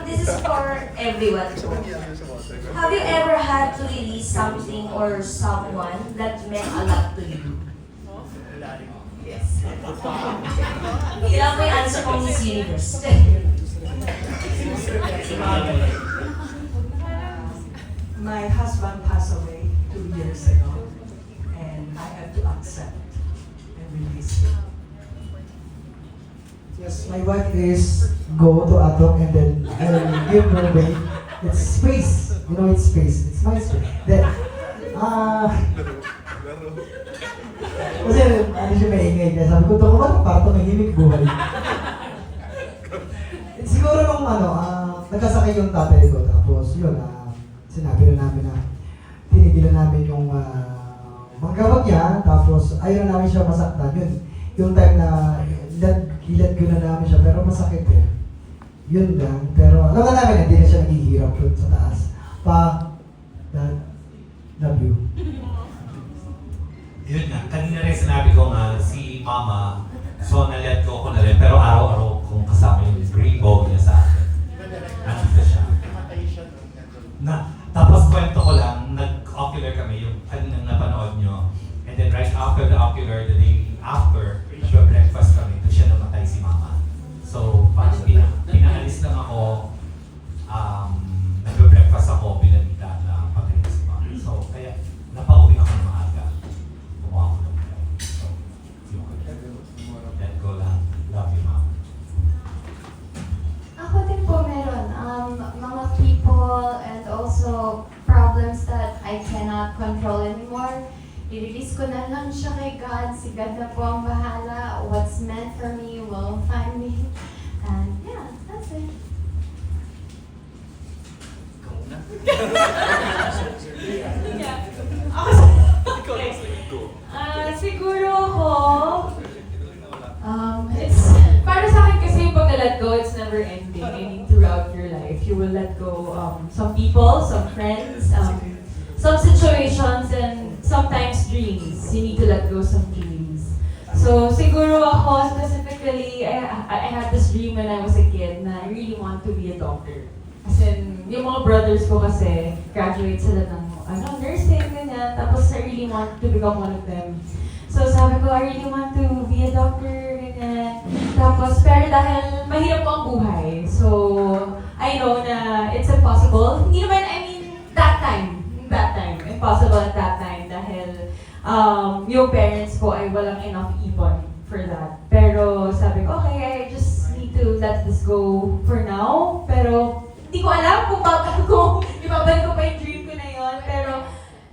This is for everyone. Have you ever had to release something or someone that meant a lot to you? Yes. Kailangan mo yung answer mo, Miss Universe. My husband passed away 2 years ago, and I had to accept and release it. Yes, my wife is go to Atok and then I'll give her away. It's space. You know, it's space. It's my space. Then, kasi ano siya maingay. Kaya sabi ko, ito ko ba? Para tumahimik buhay. Siguro nung nagkasakay yung tatay ko. Tapos yun, sinabi na namin na tinigilan namin yung manggawag niya. Tapos ayaw na namin siya masaktan. Yun, yung time na ilad ko na namin siya, pero masakit eh. Yun lang. Pero alam na namin, hindi na siya naghihirap doon sa taas. Dad, love you. Yun nga, kanina rin sinabi ko nga si Mama, so na-let go ko na rin, pero araw-araw kong kasama yung rainbow niya sa akin. Nandito siya. Tapos kwento ko lang, nag-ocular kami, yung kaninang napanood nyo. And then right after the ocular, the day after, nag-breakfast kami, doon siya namatay si Mama. So, parang pinaalis lang ako, nag-breakfast ako, pinalita na patay si Mama. So, kaya napauwi ako ng maaga. Kumuha ko ng break. So, yun. Let go lang. Love you, Mama. Ako din po meron. Mga people and also problems that I cannot control anymore. I-release ko na lang siya kay God. Si God na po ang bahala. What's meant for me will find me. And yeah, that's it. Siguro ako, it's, para sa akin kasi yung pag-let go, it's never ending. I mean, throughout your life, you will let go some people, some friends, some situations, and sometimes dreams. You need to let go some dreams. So, siguro ako, specifically, I had this dream when I was a kid na I really want to be a doctor. As in, yung mga brothers ko kasi, graduate sila ng nursing, ganyan. Tapos I really want to become one of them. So sabi ko, I really want to be a doctor, ganyan. Tapos, pero dahil mahirap po ang buhay, so I know na it's impossible. Hindi naman, I mean, that time, impossible at that time dahil yung parents ko ay walang enough ipon for that. Pero sabi ko, okay, I just need to let this go for now. Pero hindi ko alam kung ibabalik ko pa yung dream ko na yon. Pero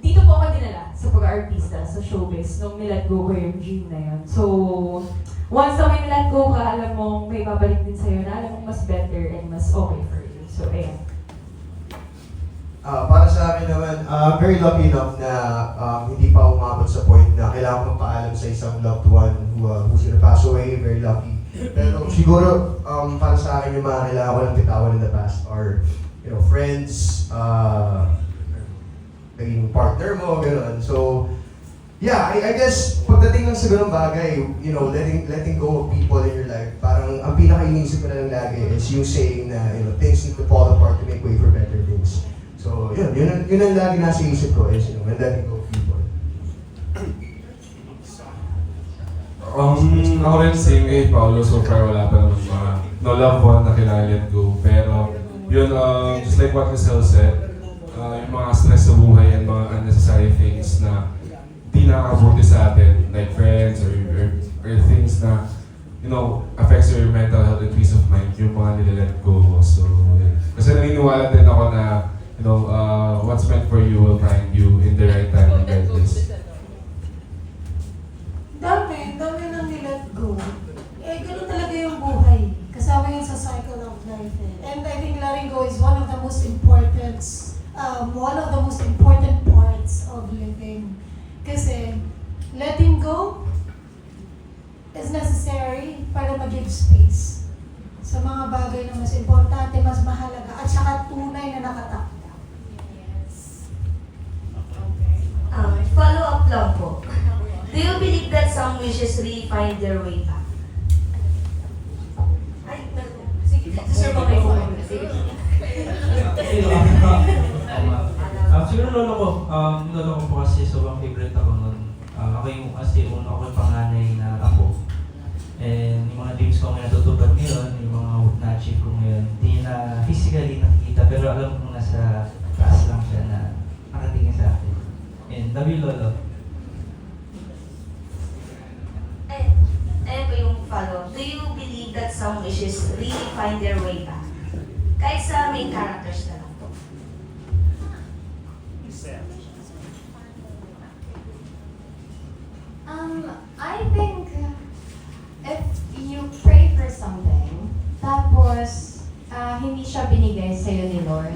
dito po ako dinala sa pag-artista, sa showbiz, nung nilet go ko yung dream na yun. So, once na may nilet go ka, alam mo, may babalik din sa'yo na alam mo mas better and mas okay for you. So, ayan. Para sa akin naman, very lucky enough na hindi pa umabot sa point na kailangan magpaalam sa isang loved one who's gonna pass away. Very lucky. Pero siguro, para sa akin yung mga kailangan ko lang bitawan in the past are, you know, friends, naging partner mo, gano'n. So, yeah, I guess, pagdating lang sa ganung bagay, you know, letting go of people in your life, parang ang pinaka-inisip ko na lang lagi is you saying na, you know, things need to fall apart to make way for better things. So, yun ang lagi nasa isip ko is, you know, when letting go of people. Ako rin same kay Paolo, so far wala pa naman mga no loved one na kailangan let go. Pero, yun, just like what Giselle said, yung mga stress sa buhay and mga unnecessary things na di nakakabuti sa atin, like friends or things na, you know, affects your mental health and peace of mind, yung mga nililet go ko. So, yun. Kasi naniniwala din ako na, you know, what's meant for you will find you in the right time and right place. Dami nang nilet go. Eh, ganun talaga yung buhay. Kasama yun sa cycle of life. And I think letting go is one of the most important parts of living. Kasi letting go is necessary para mag-give space sa mga bagay na mas importante, mas mahalaga, at saka tunay na nakatakda. Yes. Follow up lang po. Do you believe that some wishes really find their way back? Ay, sige. Sir, bakit po? Sige. Siguro lolo ko po kasi sobrang favorite ako nun. Ako yung kasi ako yung panganay na ako. And yung mga dreams ko ngayon natutupad ngayon, yung mga na-achieve ko ngayon, hindi na physically nakikita pero alam ko nasa taas lang siya na nakatingin sa akin. And love you, Lolo. Ayun po yung follow. Do you believe that some wishes really find their way back? Kahit sa main characters na lang po. I think if you pray for something, tapos hindi siya binigay sa'yo ni Lord,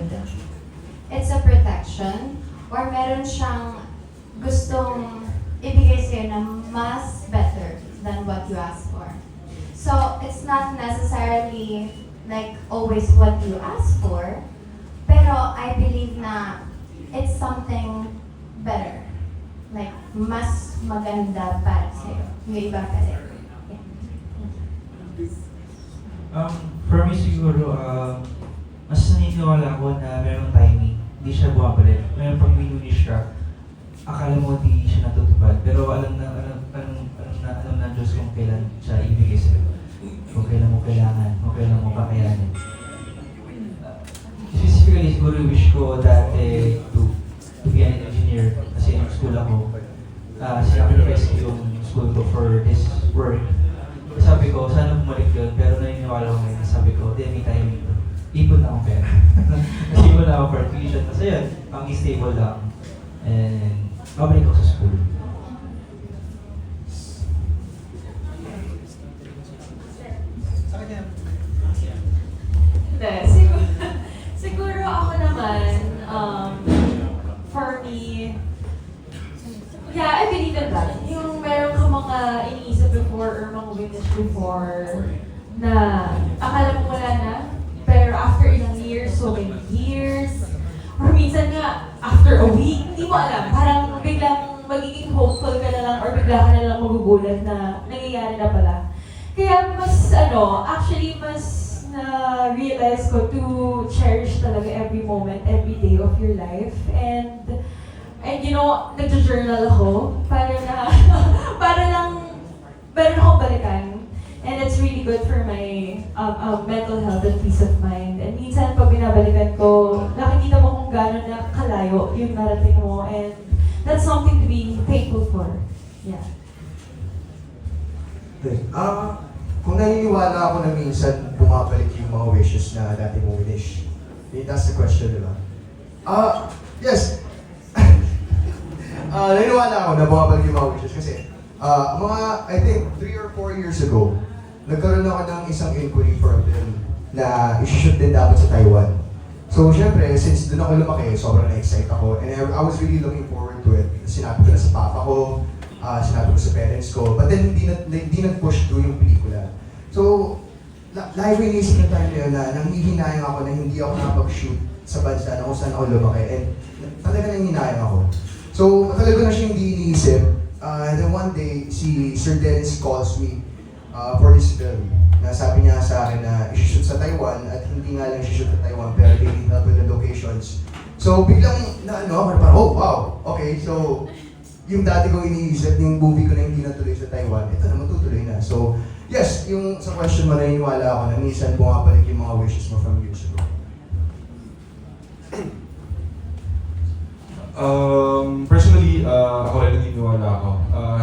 it's a protection, or meron siyang gustong ibigay sa'yo na mas better than what you asked for. So, it's not necessarily like always what you ask for, pero I believe na it's something better. Like, mas maganda para sa'yo. Yung iba pa rin. For me siguro, mas naniniwala ko na merong timing. Hindi siya bumabalik. Ngayon pag minunish ka, akala mo di siya natutupad. Pero alam na Diyos kung kailan siya ibigay sa'yo. Kung kailan mo kailangan, kung kailan mo kakayanin. Specifically, siguro wish ko dati to be an engineer. Kasi yung school ako, sinacrifice ko yung school ko for this work. Sabi ko, sana bumalik yun, pero naniniwala ko ngayon. Sabi ko, di, may tayo dito. Ipon na akong pera. Kasi ipon na ako for tuition. Kasi yun, ang stable lang. And, babalik ako sa school. Hindi. Siguro ako naman, for me, yeah, I believe in that. Yung meron ka mga iniisip before or mga witness before na akala mo wala na, pero after ilang years, so many years, or minsan nga, after a week, hindi mo alam. Parang biglang magiging hopeful ka na lang or bigla ka na lang magugulat na nangyayari na pala. Kaya mas, actually mas na-realize ko to cherish talaga every moment, every day of your life. And you know, nag-journal ako para lang meron akong balikan. And it's really good for my mental health and peace of mind. And minsan pag binabalikan ko, nakikita mo kung gano'n na kalayo yung narating mo. And that's something to be thankful for. Yeah. Kung naniniwala ako na minsan bumabalik yung mga wishes na dati mo wish. That's the question, di ba? Yes. Naniniwala ako na bumabalik yung mga wishes kasi I think 3 or 4 years ago, nagkaroon ako ng isang inquiry for a film na i-shoot din dapat sa Taiwan. So, syempre, since doon ako lumaki, sobrang na-excite ako. And I was really looking forward to it. Sinabi ko na sa papa ko, sinabi ko sa parents ko, but then hindi nag-push through yung pelikula. So, lagi ko inisip na time na yun na nanghihinayang ako na hindi ako nakapag-shoot sa bansa na kung saan ako lumaki. And talaga nanghihinayang ako. So, talaga na siya hindi iniisip. And then one day, si Sir Dennis calls me for this film. Na sabi niya sa akin na i-shoot sa Taiwan at hindi nga lang i-shoot sa Taiwan pero they need help with the locations. So, biglang ako parang, oh wow, okay, so yung dati kong iniisip, yung movie ko na hindi natuloy sa Taiwan, ito na, matutuloy na. So, yes, yung sa question mo, naniniwala ako na minsan bumabalik yung mga wishes mo from years ago. Personally, ako rin naniniwala ako.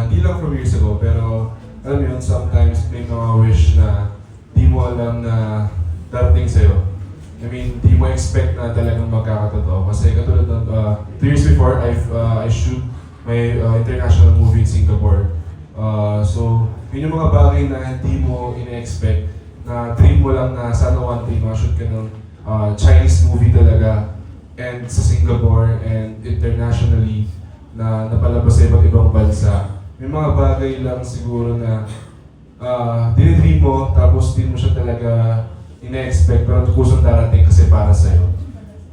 Hindi lang from years ago, pero alam mo yun, sometimes may mga wish na di mo alam na darating sa'yo. I mean, di mo expect na talagang magkakatotoo. Kasi katulad ng 2 years before, I shoot may international movie in Singapore. So, yun yung mga bagay na hindi mo ina-expect na dream mo lang na sana one day ma-shoot ka ng Chinese movie talaga and sa Singapore and internationally na napalabas sa iba't ibang bansa. May mga bagay lang siguro na dinidream mo tapos di mo siya talaga ina-expect pero kusang darating kasi para sa'yo.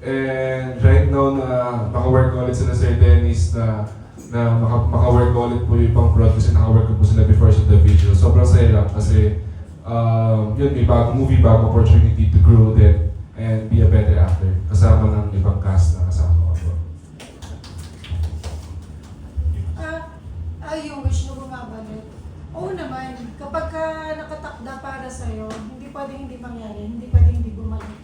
And right now na maka-work ulit sila Sir Dennis na maka-work ulit po yung ibang crowd kasi naka-work po sila before sa the video. Sobrang saya lang kasi yun, may movie bag opportunity to grow din and be a better actor. Kasama ng ibang cast na kasama ko. Yung wish mo bumabalik. Oo naman, kapag ka nakatakda para sa'yo, hindi pwedeng hindi mangyari, hindi pwedeng hindi bumalik.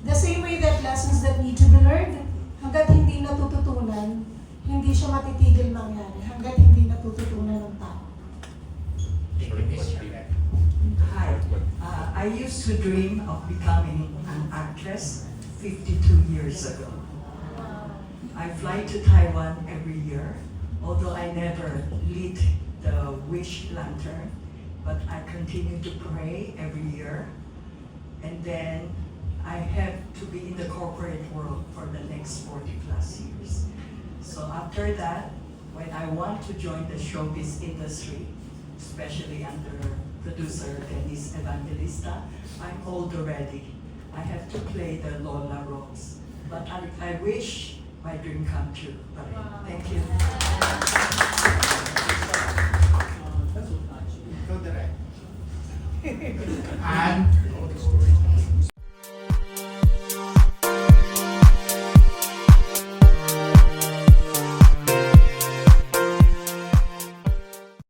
The same way that lessons that need to be learned, hanggat hindi natututunan, hindi siya matitigil mangyari, hanggat hindi natututunan ng tao. Hi. I used to dream of becoming an actress 52 years ago. I fly to Taiwan every year, although I never lit the wish lantern, but I continue to pray every year. And then I have to be in the corporate world for the next 40 plus years. So after that, when I want to join the showbiz industry, especially under producer Dennis Evangelista, I'm old already. I have to play the Lola roles. But I wish my dream come true. Thank you.